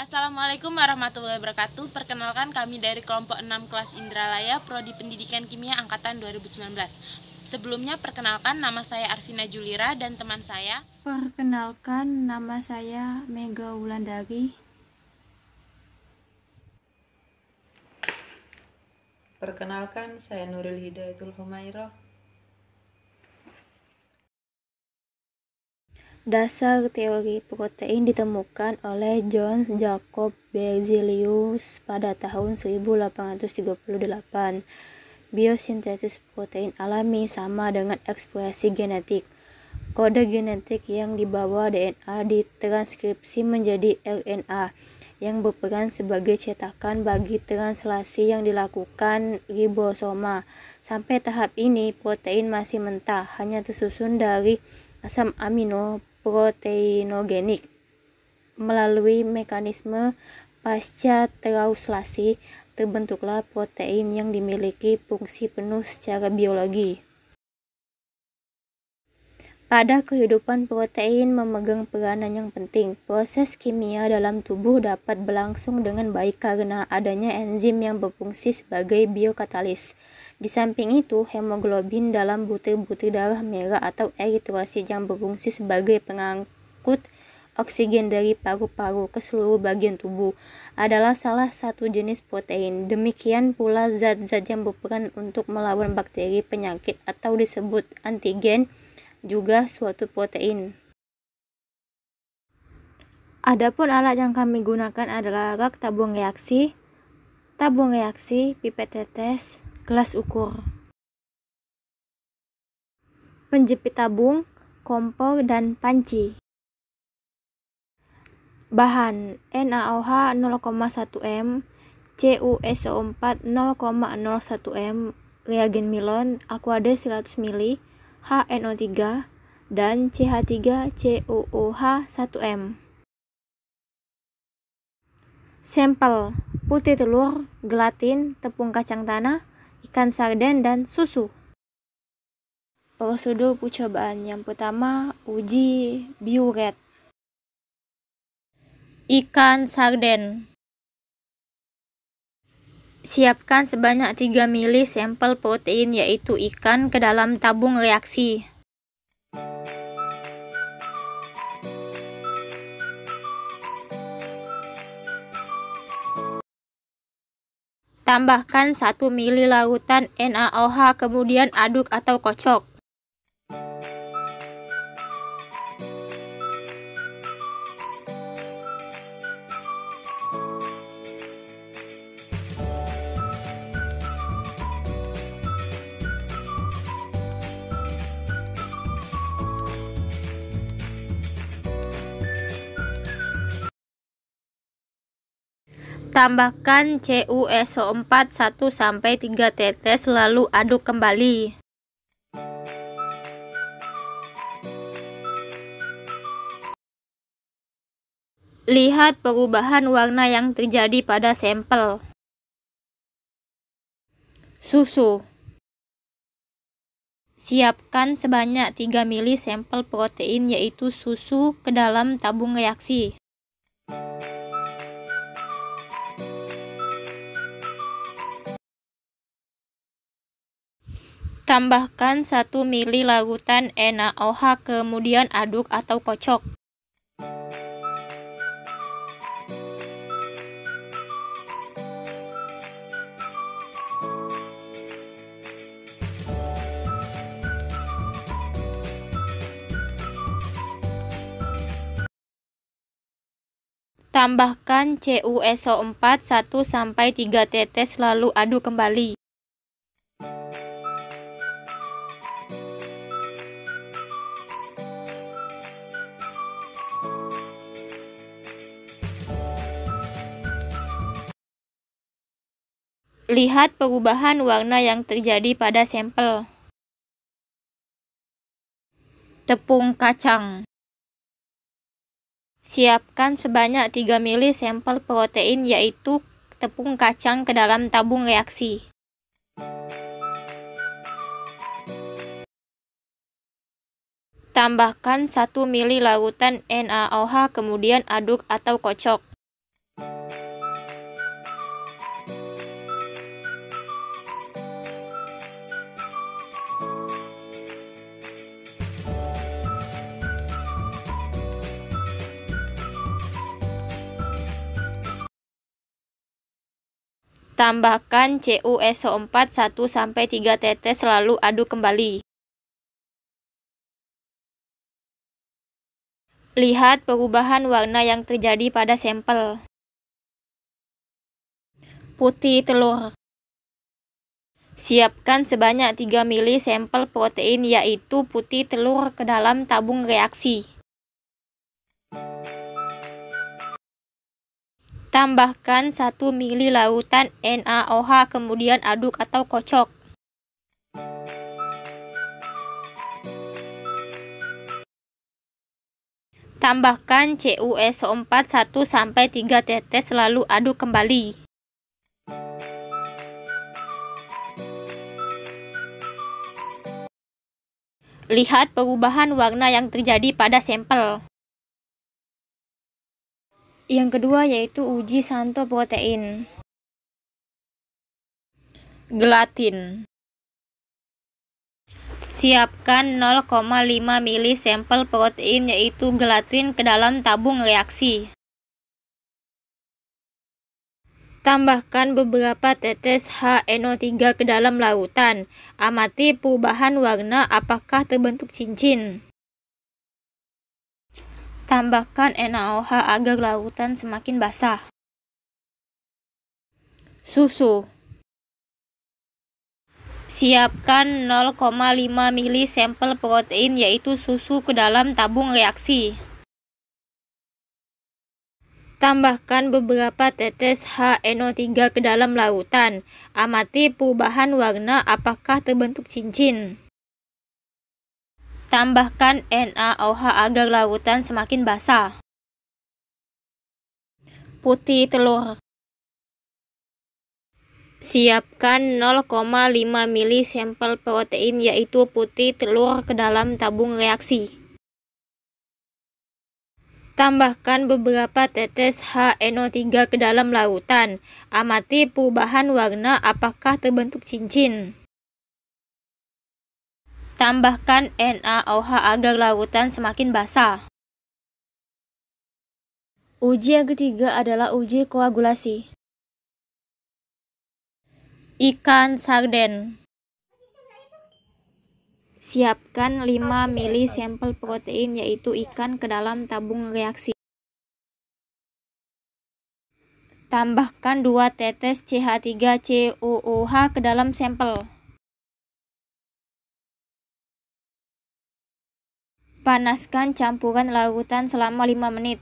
Assalamualaikum warahmatullahi wabarakatuh. Perkenalkan kami dari kelompok 6 kelas Indralaya, Prodi Pendidikan Kimia angkatan 2019. Sebelumnya perkenalkan, nama saya Arvina Julira dan teman saya. Perkenalkan, nama saya Mega Wulandari. Perkenalkan, saya Nuril Hidayatul Humairah. Dasar teori protein ditemukan oleh John Jacob Berzelius pada tahun 1838. Biosintesis protein alami sama dengan ekspresi genetik. Kode genetik yang dibawa DNA ditranskripsi menjadi RNA yang berperan sebagai cetakan bagi translasi yang dilakukan ribosoma. Sampai tahap ini, protein masih mentah, hanya tersusun dari asam amino proteinogenik. Melalui mekanisme pasca translasi, terbentuklah protein yang dimiliki fungsi penuh secara biologi. Pada kehidupan, protein memegang peranan yang penting. Proses kimia dalam tubuh dapat berlangsung dengan baik karena adanya enzim yang berfungsi sebagai biokatalis. Di samping itu, hemoglobin dalam butir-butir darah merah atau eritrosit yang berfungsi sebagai pengangkut oksigen dari paru-paru ke seluruh bagian tubuh adalah salah satu jenis protein. Demikian pula zat-zat yang berperan untuk melawan bakteri, penyakit atau disebut antigen juga suatu protein. Adapun alat yang kami gunakan adalah rak tabung reaksi, pipet tetes, gelas ukur, penjepit tabung, kompor, dan panci. Bahan: NaOH 0,1 m, CuSO4 0,01 m, reagen Milon, Aquade 100 ml, HNO3, dan CH3COOH 1 m. Sampel: putih telur, gelatin, tepung kacang tanah, ikan sarden, dan susu. Prosedur percobaan yang pertama, uji biuret. Ikan sarden. Siapkan sebanyak 3 ml sampel protein yaitu ikan ke dalam tabung reaksi. Tambahkan 1 ml larutan NaOH kemudian aduk atau kocok. Tambahkan CuSO4 1-3 tetes lalu aduk kembali. Lihat perubahan warna yang terjadi pada sampel. Susu. Siapkan sebanyak 3 ml sampel protein yaitu susu ke dalam tabung reaksi. Tambahkan 1 ml larutan NaOH kemudian aduk atau kocok. Tambahkan CuSO4 1-3 tetes lalu aduk kembali. Lihat perubahan warna yang terjadi pada sampel. Tepung kacang. Siapkan sebanyak 3 ml sampel protein yaitu tepung kacang ke dalam tabung reaksi. Tambahkan 1 ml larutan NaOH kemudian aduk atau kocok. Tambahkan CuSO4 1-3 tetes lalu aduk kembali. Lihat perubahan warna yang terjadi pada sampel. Putih telur. Siapkan sebanyak 3 ml sampel protein yaitu putih telur ke dalam tabung reaksi. Tambahkan 1 ml larutan NaOH kemudian aduk atau kocok. Tambahkan CuSO4 1-3 tetes lalu aduk kembali. Lihat perubahan warna yang terjadi pada sampel. Yang kedua yaitu uji Santo protein. Gelatin. Siapkan 0,5 ml sampel protein yaitu gelatin ke dalam tabung reaksi. Tambahkan beberapa tetes HNO3 ke dalam larutan. Amati perubahan warna apakah terbentuk cincin. Tambahkan NaOH agar larutan semakin basah. Susu. Siapkan 0,5 ml sampel protein yaitu susu ke dalam tabung reaksi. Tambahkan beberapa tetes HNO3 ke dalam larutan. Amati perubahan warna apakah terbentuk cincin. Tambahkan NaOH agar larutan semakin basah. Putih telur. Siapkan 0,5 ml sampel protein yaitu putih telur ke dalam tabung reaksi. Tambahkan beberapa tetes HNO3 ke dalam larutan. Amati perubahan warna apakah terbentuk cincin. Tambahkan NaOH agar larutan semakin basah. Uji yang ketiga adalah uji koagulasi. Ikan sarden. Siapkan 5 ml sampel protein yaitu ikan ke dalam tabung reaksi. Tambahkan 2 tetes CH3COOH ke dalam sampel. Panaskan campuran larutan selama 5 menit.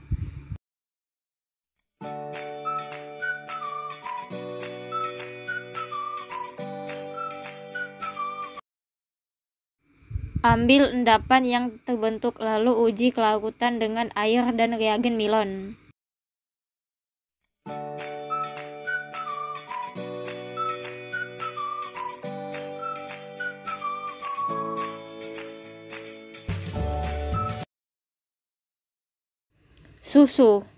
Ambil endapan yang terbentuk lalu uji kelarutan dengan air dan reagen Milon. Susu.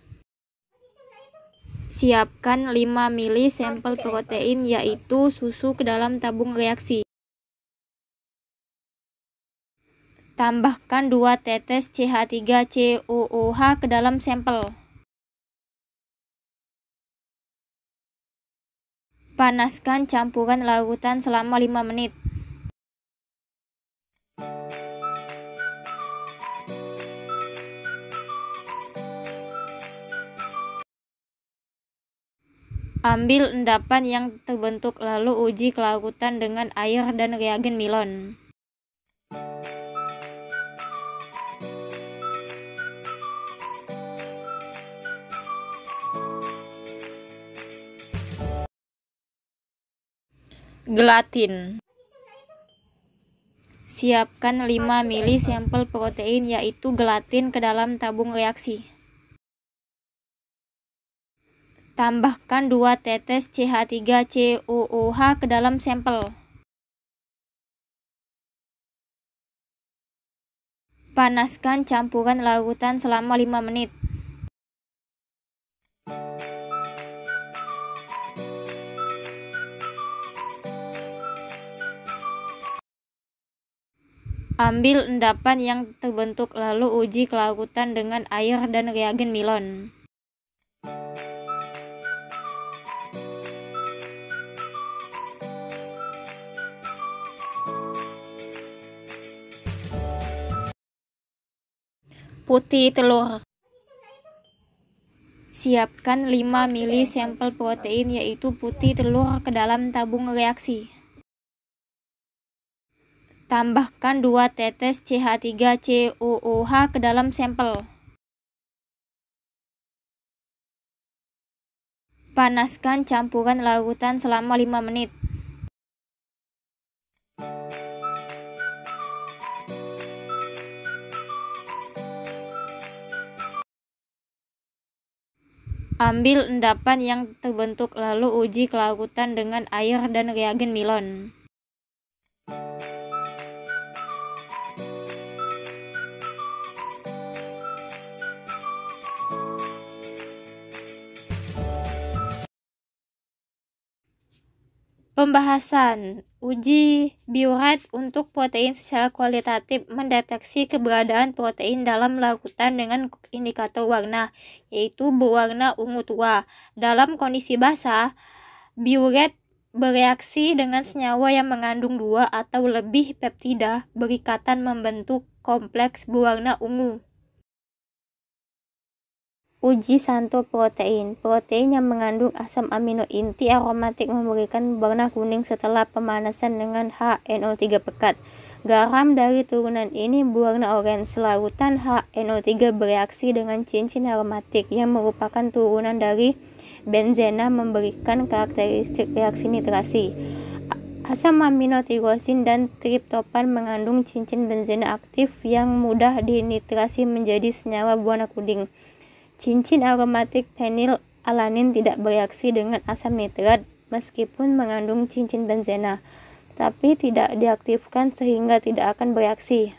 Siapkan 5 ml sampel protein yaitu susu ke dalam tabung reaksi. Tambahkan 2 tetes CH3COOH ke dalam sampel. Panaskan campuran larutan selama 5 menit. Ambil endapan yang terbentuk lalu uji kelarutan dengan air dan reagen Milon. Gelatin. Siapkan 5 ml sampel protein yaitu gelatin ke dalam tabung reaksi. Tambahkan 2 tetes CH3COOH ke dalam sampel. Panaskan campuran larutan selama 5 menit. Ambil endapan yang terbentuk lalu uji kelarutan dengan air dan reagen Milon. putih telur. Siapkan 5 ml sampel protein yaitu putih telur ke dalam tabung reaksi. Tambahkan 2 tetes CH3COOH ke dalam sampel. Panaskan campuran larutan selama 5 menit. Ambil endapan yang terbentuk lalu uji kelarutan dengan air dan reagen Milon. Pembahasan uji biuret untuk protein secara kualitatif mendeteksi keberadaan protein dalam larutan dengan indikator warna, yaitu berwarna ungu tua. Dalam kondisi basah, biuret bereaksi dengan senyawa yang mengandung 2 atau lebih peptida berikatan membentuk kompleks berwarna ungu. Uji Santo protein. Protein yang mengandung asam amino inti aromatik memberikan warna kuning setelah pemanasan dengan HNO3 pekat. Garam dari turunan ini berwarna oranye. Larutan HNO3 bereaksi dengan cincin aromatik yang merupakan turunan dari benzena memberikan karakteristik reaksi nitrasi. Asam amino tirosin dan triptopan mengandung cincin benzena aktif yang mudah dinitrasi menjadi senyawa berwarna kuning. Cincin aromatik fenyl alanin tidak bereaksi dengan asam nitrat meskipun mengandung cincin benzena, tapi tidak diaktifkan sehingga tidak akan bereaksi.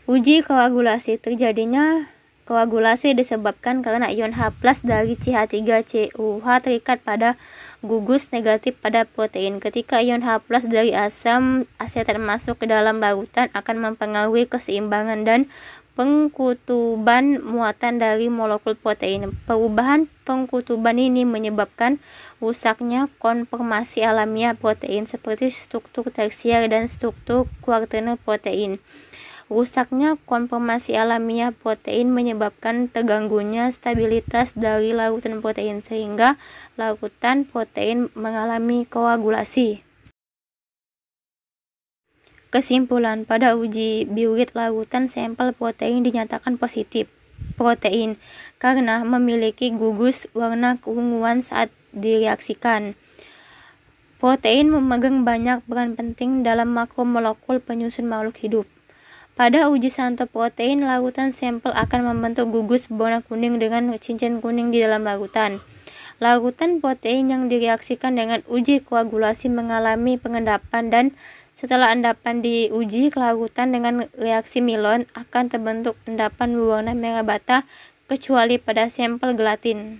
Uji koagulasi. Terjadinya koagulasi disebabkan karena ion H+ dari CH3COOH terikat pada gugus negatif pada protein. Ketika ion H+ dari asam asetat masuk ke dalam larutan akan mempengaruhi keseimbangan dan pengkutuban muatan dari molekul protein. Perubahan pengkutuban ini menyebabkan rusaknya konformasi alamiah protein seperti struktur tersier dan struktur kuartener protein. Rusaknya konformasi alamiah protein menyebabkan terganggunya stabilitas dari larutan protein sehingga larutan protein mengalami koagulasi. Kesimpulan, pada uji biuret larutan sampel protein dinyatakan positif protein karena memiliki gugus warna keunguan saat direaksikan. Protein memegang banyak peran penting dalam makromolekul penyusun makhluk hidup. Pada uji Santo protein, larutan sampel akan membentuk gugus berwarna kuning dengan cincin kuning di dalam larutan. Larutan protein yang direaksikan dengan uji koagulasi mengalami pengendapan dan setelah endapan diuji kelarutan dengan reaksi Milon akan terbentuk endapan berwarna merah bata kecuali pada sampel gelatin.